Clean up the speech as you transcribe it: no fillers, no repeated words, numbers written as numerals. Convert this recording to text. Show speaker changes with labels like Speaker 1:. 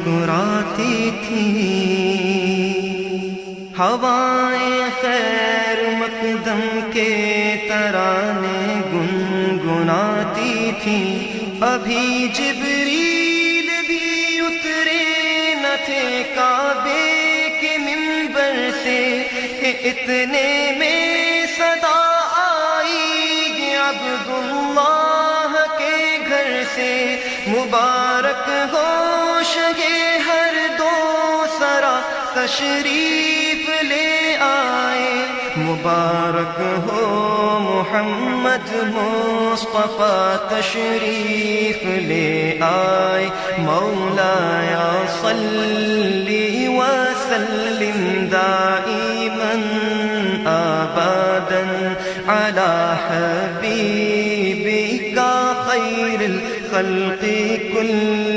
Speaker 1: مسکراتی تھیں، ہوائیں خیر مقدم کے ترانے گنگناتی تھیں، ابھی جبریل بھی اترے نہ تھے کعبے کے منبر سے کہ اتنے میں صدا آئی عبداللہ کے گھر سے، مبارک ہو شہ ہر دو سرا تشریف لے آئے، مبارک ہو محمد مصطفیٰ تشریف لے آئے، مولایا صلی وسلم دائما ابدا علی حبیبک خیر الخلق کل